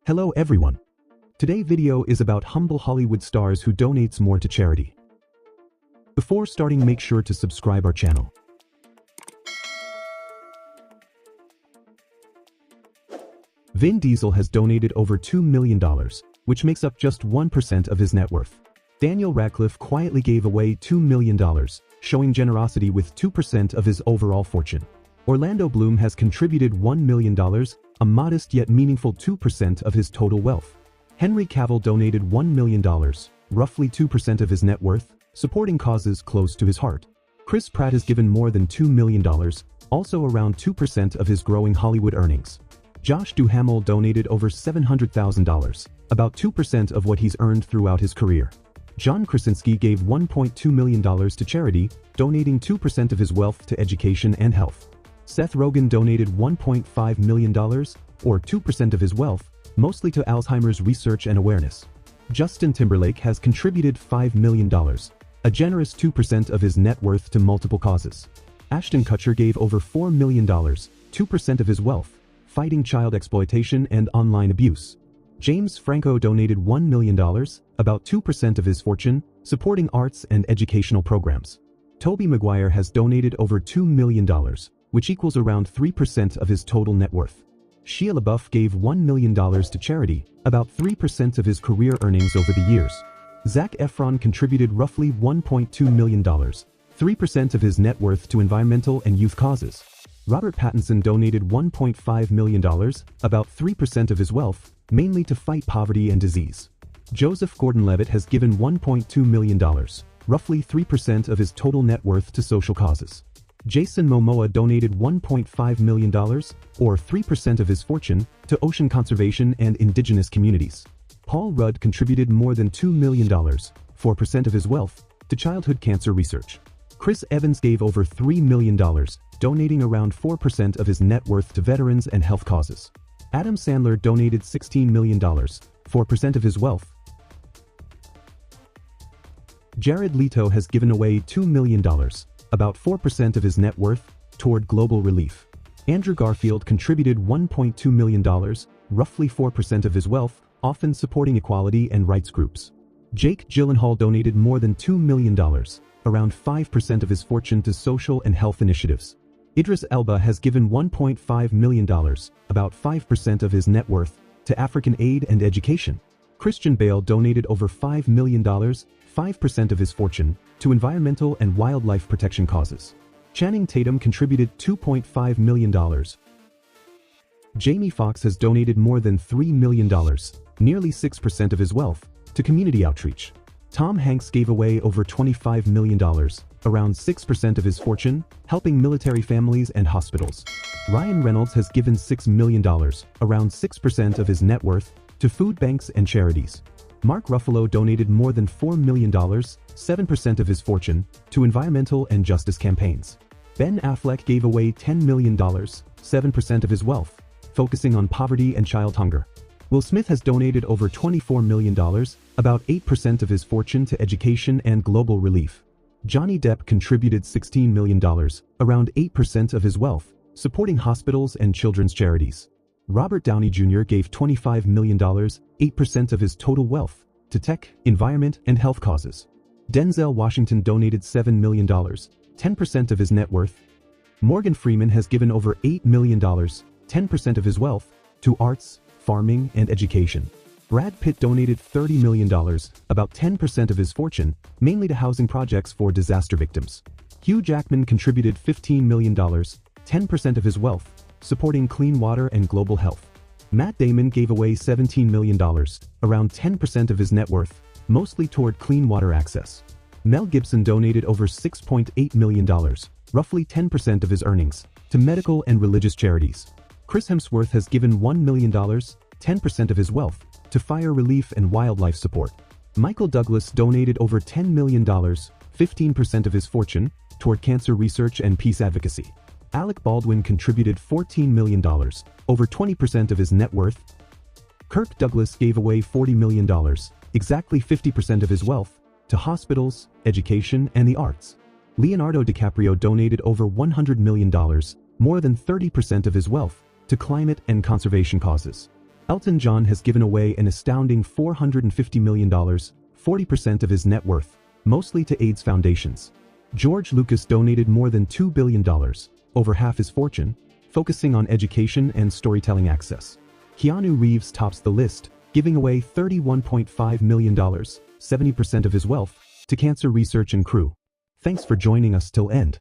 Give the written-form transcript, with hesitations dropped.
Hello everyone. Today's video is about humble Hollywood stars who donates more to charity. Before starting, make sure to subscribe our channel. Vin Diesel has donated over $2 million, which makes up just 1% of his net worth. Daniel Radcliffe quietly gave away $2 million, showing generosity with 2% of his overall fortune. Orlando Bloom has contributed $1 million, a modest yet meaningful 2% of his total wealth. Henry Cavill donated $1 million, roughly 2% of his net worth, supporting causes close to his heart. Chris Pratt has given more than $2 million, also around 2% of his growing Hollywood earnings. Josh Duhamel donated over $700,000, about 2% of what he's earned throughout his career. John Krasinski gave $1.2 million to charity, donating 2% of his wealth to education and health. Seth Rogen donated $1.5 million, or 2% of his wealth, mostly to Alzheimer's research and awareness. Justin Timberlake has contributed $5 million, a generous 2% of his net worth to multiple causes. Ashton Kutcher gave over $4 million, 2% of his wealth, fighting child exploitation and online abuse. James Franco donated $1 million, about 2% of his fortune, supporting arts and educational programs. Tobey Maguire has donated over $2 million, which equals around 3% of his total net worth. Shia LaBeouf gave $1 million to charity, about 3% of his career earnings over the years. Zac Efron contributed roughly $1.2 million, 3% of his net worth to environmental and youth causes. Robert Pattinson donated $1.5 million, about 3% of his wealth, mainly to fight poverty and disease. Joseph Gordon-Levitt has given $1.2 million, roughly 3% of his total net worth to social causes. Jason Momoa donated $1.5 million, or 3% of his fortune, to ocean conservation and indigenous communities. Paul Rudd contributed more than $2 million, 4% of his wealth, to childhood cancer research. Chris Evans gave over $3 million, donating around 4% of his net worth to veterans and health causes. Adam Sandler donated $16 million, 4% of his wealth. Jared Leto has given away $2 million, about 4% of his net worth, toward global relief. Andrew Garfield contributed $1.2 million, roughly 4% of his wealth, often supporting equality and rights groups. Jake Gyllenhaal donated more than $2 million, around 5% of his fortune, to social and health initiatives. Idris Elba has given $1.5 million, about 5% of his net worth, to African aid and education. Christian Bale donated over $5 million, 5% of his fortune, to environmental and wildlife protection causes. Channing Tatum contributed $2.5 million. Jamie Foxx has donated more than $3 million, nearly 6% of his wealth, to community outreach. Tom Hanks gave away over $25 million, around 6% of his fortune, helping military families and hospitals. Ryan Reynolds has given $6 million, around 6% of his net worth, to food banks and charities. Mark Ruffalo donated more than $4 million, 7% of his fortune, to environmental and justice campaigns. Ben Affleck gave away $10 million, 7% of his wealth, focusing on poverty and child hunger. Will Smith has donated over $24 million, about 8% of his fortune, to education and global relief. Johnny Depp contributed $16 million, around 8% of his wealth, supporting hospitals and children's charities. Robert Downey Jr. gave $25 million, 8% of his total wealth, to tech, environment, and health causes. Denzel Washington donated $7 million, 10% of his net worth. Morgan Freeman has given over $8 million, 10% of his wealth, to arts, farming, and education. Brad Pitt donated $30 million, about 10% of his fortune, mainly to housing projects for disaster victims. Hugh Jackman contributed $15 million, 10% of his wealth, supporting clean water and global health. Matt Damon gave away $17 million, around 10% of his net worth, mostly toward clean water access. Mel Gibson donated over $6.8 million, roughly 10% of his earnings, to medical and religious charities. Chris Hemsworth has given $1 million, 10% of his wealth, to fire relief and wildlife support. Michael Douglas donated over $10 million, 15% of his fortune, toward cancer research and peace advocacy. Alec Baldwin contributed $14 million, over 20% of his net worth. Kirk Douglas gave away $40 million, exactly 50% of his wealth, to hospitals, education, and the arts. Leonardo DiCaprio donated over $100 million, more than 30% of his wealth, to climate and conservation causes. Elton John has given away an astounding $450 million, 40% of his net worth, mostly to AIDS foundations. George Lucas donated more than $2 billion, over half his fortune, focusing on education and storytelling access. Keanu Reeves tops the list, giving away $31.5 million, 70% of his wealth, to cancer research and crew. Thanks for joining us till end.